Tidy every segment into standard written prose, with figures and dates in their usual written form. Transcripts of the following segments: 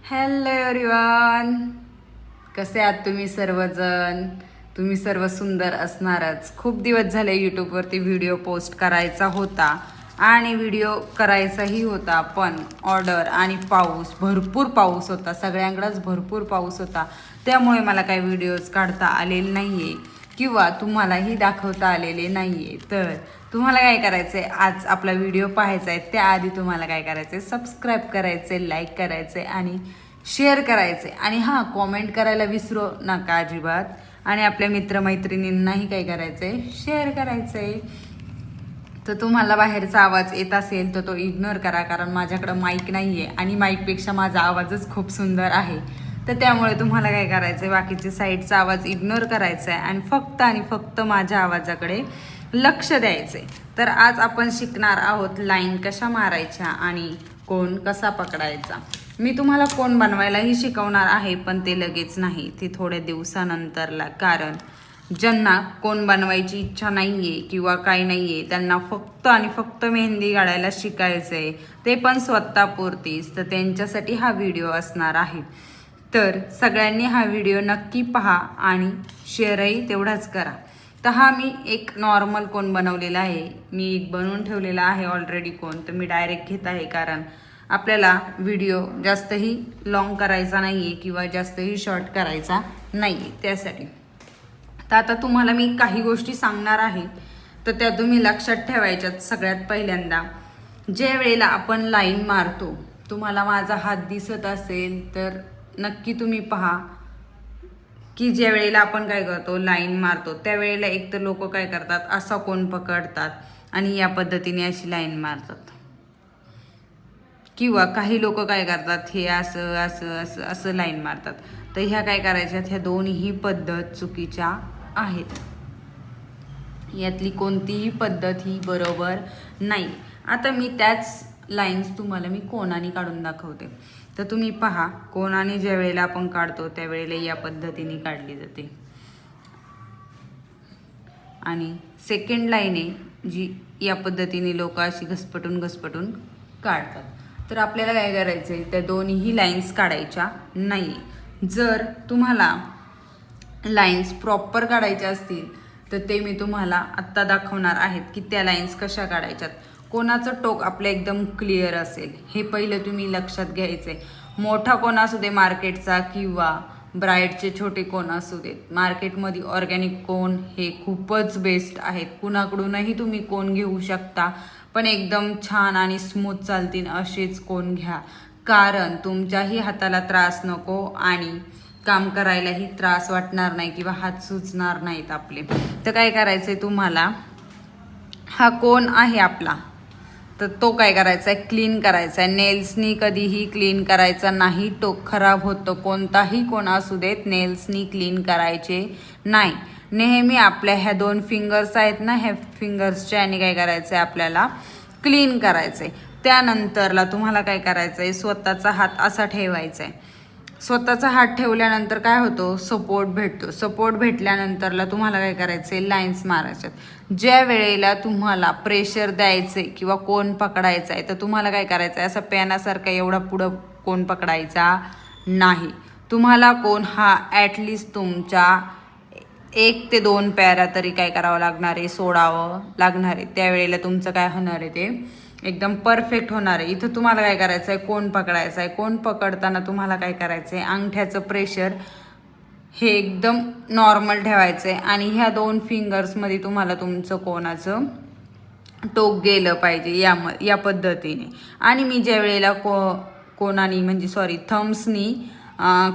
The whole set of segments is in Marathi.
हॅलो एव्हरीवन, कसे आहात तुम्ही सर्वजण? तुम्ही सर्व सुंदर असणारच. खूप दिवस झाले यूट्यूबवरती व्हिडिओ पोस्ट करायचा होता आणि व्हिडिओ करायचाही होता, पण ऑर्डर आणि पाऊस, भरपूर पाऊस होता, सगळ्यांकडेच भरपूर पाऊस होता, त्यामुळे मला काही व्हिडिओज काढता आलेले नाही आहे किंवा तुम्हालाही दाखवता आलेले नाही आहे. तर तुम्हाला काय करायचं आहे, आज आपला व्हिडिओ पाहायचा आहे, त्याआधी तुम्हाला काय करायचं आहे, सबस्क्राईब करायचं आहे, लाईक करायचं आहे आणि शेअर करायचं आहे. आणि हां, कॉमेंट करायला विसरू नका अजिबात. आणि आपल्या मित्रमैत्रिणींनाही काय करायचं आहे, शेअर करायचं आहे. तर तुम्हाला बाहेरचा आवाज येत असेल तर तो इग्नोर करा, कारण माझ्याकडं माईक नाही आहे आणि माईकपेक्षा माझा आवाजच खूप सुंदर आहे. तर त्यामुळे तुम्हाला काय करायचं आहे, बाकीचे साईडचा आवाज इग्नोर करायचा आहे आणि फक्त माझ्या आवाजाकडे लक्ष द्यायचं आहे. तर आज आपण शिकणार आहोत लाईन कशा मारायच्या आणि कोन कसा पकडायचा. मी तुम्हाला कोन बनवायलाही शिकवणार आहे, पण ते लगेच नाही, ते थोड्या दिवसानंतरला. कारण ज्यांना कोन बनवायची इच्छा नाही आहे किंवा काही नाही आहे, त्यांना फक्त आणि फक्त मेहंदी काढायला शिकायचं आहे, ते पण स्वतःपुरतीच. तर त्यांच्यासाठी हा व्हिडिओ असणार आहे. तर सगळ्यांनी हा व्हिडिओ नक्की पहा आणि शेअरही तेवढाच करा. तर हा मी एक नॉर्मल कोन बनवलेला आहे, मी एक बनवून ठेवलेला आहे ऑलरेडी कोन. तर मी डायरेक्ट घेत आहे, कारण आपल्याला व्हिडिओ जास्तही लॉंग करायचा नाही आहे किंवा जास्तही शॉर्ट करायचा नाही आहे, त्यासाठी. तर आता तुम्हाला मी काही गोष्टी सांगणार आहे, तर त्या तुम्ही लक्षात ठेवायच्यात. सगळ्यात पहिल्यांदा, ज्या वेळेला आपण लाईन मारतो, तुम्हाला माझा हात दिसत असेल तर नक्की तुम्ही पहा की ज्या वेळेला आपण काय करतो, लाईन मारतो, त्यावेळेला एक तर लोक काय करतात, असा कोन पकडतात आणि या पद्धतीने अशी लाईन मारतात, किंवा काही लोक काय करतात, हे असं असं असं असं लाईन मारतात. तर ह्या काय करायच्यात, ह्या दोन्ही पद्धत चुकीच्या आहेत. यातली कोणतीही पद्धत ही बरोबर नाही. आता मी त्याच लाईन्स तुम्हाला मी कोनाने काढून दाखवते. तर तुम्ही पहा, कोनाने ज्या वेळेला आपण काढतो त्यावेळेला या पद्धतीने काढली जाते, आणि सेकंड लाईन आहे जी या पद्धतीने लोक अशी घसपटून घसपटून काढतात. तर आपल्याला काय करायचं आहे, त्या दोन्ही लाईन्स काढायच्या नाही. जर तुम्हाला लाईन्स प्रॉपर काढायच्या असतील तर ते मी तुम्हाला आत्ता दाखवणार आहेत की त्या लाईन्स कशा काढायच्यात. कोणाचं टोक आपलं एकदम क्लिअर असेल, हे पहिलं तुम्ही लक्षात घ्यायचं आहे. मोठा कोण असू दे मार्केटचा किंवा ब्राईडचे छोटे कोण असू देत, मार्केटमध्ये ऑर्गॅनिक कोन हे खूपच बेस्ट आहेत. कुणाकडूनही तुम्ही कोन घेऊ शकता, पण एकदम छान आणि स्मूथ चालतील असेच कोन घ्या, कारण तुमच्याही हाताला त्रास नको आणि काम करायलाही त्रास वाटणार नाही किंवा हात सुचणार नाहीत आपले. तर काय करायचंय तुम्हाला, हा कोन आहे आपला, तर तो काय करायचा आहे, क्लीन करायचा आहे. नेल्सनी कधीही क्लीन करायचा नाही, टोक खराब होतं. कोणताही कोण असू देत, नेल्सनी क्लीन करायचे नाही. नेहमी आपल्या ह्या दोन फिंगर्स आहेत ना, ह्या फिंगर्सच्या आणि काय करायचं आहे, आपल्याला क्लीन करायचं आहे. त्यानंतरला तुम्हाला काय करायचं आहे, स्वतःचा हात असा ठेवायचा आहे. स्वतःचा हात ठेवल्यानंतर काय होतो, सपोर्ट भेटतो. सपोर्ट भेटल्यानंतरला तुम्हाला काय करायचं आहे, लाईन्स मारायच्यात. ज्या वेळेला तुम्हाला प्रेशर द्यायचे किंवा कोन पकडायचा आहे, तर तुम्हाला काय करायचं आहे, असं पॅनासारखा एवढा पुढं कोन पकडायचा नाही. तुम्हाला कोन हा ॲटलिस्ट तुमच्या 1 ते 2 पॅरा तरी काय करावं लागणार आहे, सोडावं लागणार आहे. त्यावेळेला तुमचं काय होणार आहे, ते एकदम परफेक्ट होणार आहे. इथं तुम्हाला काय करायचं आहे, कोन पकडायचं आहे. कोन पकडताना तुम्हाला काय करायचं आहे, अंगठ्याचं प्रेशर हे एकदम नॉर्मल ठेवायचं आहे आणि ह्या 2 फिंगर्समध्ये तुम्हाला तुमचं कोनाचं टोक गेलं पाहिजे या पद्धतीने. आणि मी ज्या वेळेला कोनानी म्हणजे थम्सनी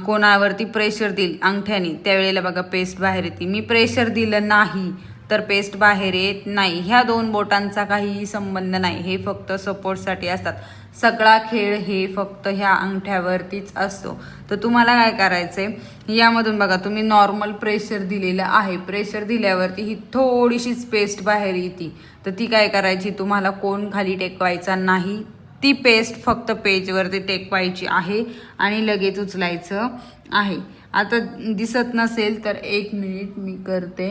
कोणावरती प्रेशर देईल अंगठ्यानी, त्यावेळेला बघा पेस्ट बाहेर येते. मी प्रेशर दिलं नाही तर पेस्ट बाहेर येत नाही. ह्या 2 बोटांचा काहीही संबंध नाही, हे फक्त सपोर्टसाठी असतात. सगळा खेळ हे फक्त ह्या अंगठ्यावरतीच असतो. तर तुम्हाला काय करायचंय, यामधून बघा तुम्ही नॉर्मल प्रेशर दिलेलं आहे, प्रेशर दिल्यावरती ही थोडीशीच पेस्ट बाहेर येते. तर ती काय करायची, तुम्हाला कोन खाली टेकवायचा नाही, ती पेस्ट फक्त पेजवरती टेकवायची आहे आणि लगेच उचलायचं आहे. आता दिसत नसेल तर 1 मिनिट मी करते.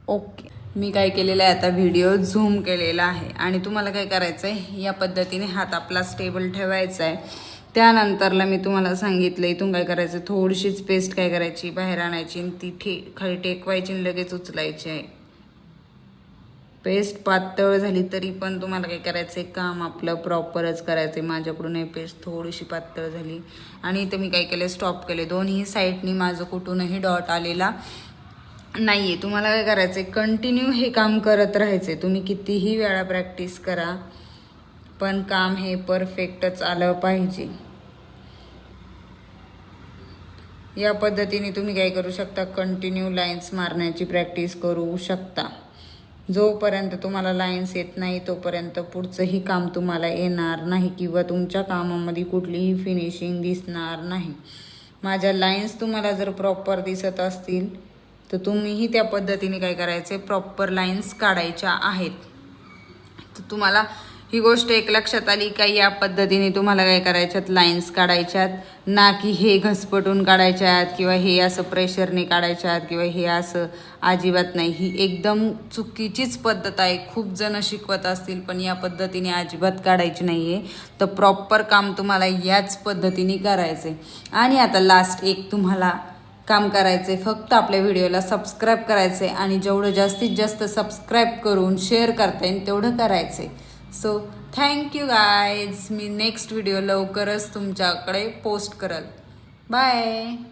ओके, मी काय केलेलं आहे आता व्हिडिओ झूम केलेला आहे आणि तुम्हाला काय करायचं आहे या पद्धतीने हात आपला स्टेबल ठेवायचा आहे. त्यानंतरला मी तुम्हाला सांगितलं इथून काय करायचं थोडीशीच पेस्ट काय करायची बाहेर आणायची आणि ती खाली टेकवायची आणि लगेच उचलायची आहे. पेस्ट पातळ झाली तरी पण तुम्हाला काय करायचं आहे काम आपलं प्रॉपरच करायचं आहे. माझ्याकडून हे पेस्ट थोडीशी पातळ झाली आणि इथं मी काय केलं स्टॉप केले. दोन्ही साईडनी माझं कुठूनही डॉट आलेला नाही आहे. तुम्हाला काय करायचं आहे कंटिन्यू हे काम करत राहायचं आहे. तुम्ही कितीही वेळा प्रॅक्टिस करा पण काम हे परफेक्टच आलं पाहिजे. या पद्धतीने तुम्ही काय करू शकता कंटिन्यू लाईन्स मारण्याची प्रॅक्टिस करू शकता. जोपर्यंत तुम्हाला लाईन्स येत नाही तोपर्यंत पुढचंही काम तुम्हाला येणार नाही किंवा तुमच्या कामामध्ये कुठलीही फिनिशिंग दिसणार नाही. माझ्या लाईन्स तुम्हाला जर प्रॉपर दिसत असतील तर तुम्हीही त्या पद्धतीने काय करायचे प्रॉपर लाईन्स काढायच्या आहेत. तर तुम्हाला ही गोष्ट एक लक्षात आली का या पद्धतीने तुम्हाला काय करायच्यात लाईन्स काढायच्यात ना की हे घसपटून काढायच्यात किंवा हे असं प्रेशरने काढायच्यात किंवा हे असं अजिबात नाही. ही एकदम चुकीचीच पद्धत आहे. खूप जण शिकवत असतील पण या पद्धतीने अजिबात काढायची नाही आहे. तर प्रॉपर काम तुम्हाला याच पद्धतीने करायचं आहे. आणि आता लास्ट एक तुम्हाला काम करायचं आहे फक्त आपल्या व्हिडिओला सबस्क्राईब करायचं आहे आणि जेवढं जास्तीत जास्त सबस्क्राईब करून शेअर करता येईल तेवढं करायचं आहे. So thank you guys. मी नेक्स्ट व्हिडिओ लवकरच तुमच्याकडे पोस्ट करेल. बाय.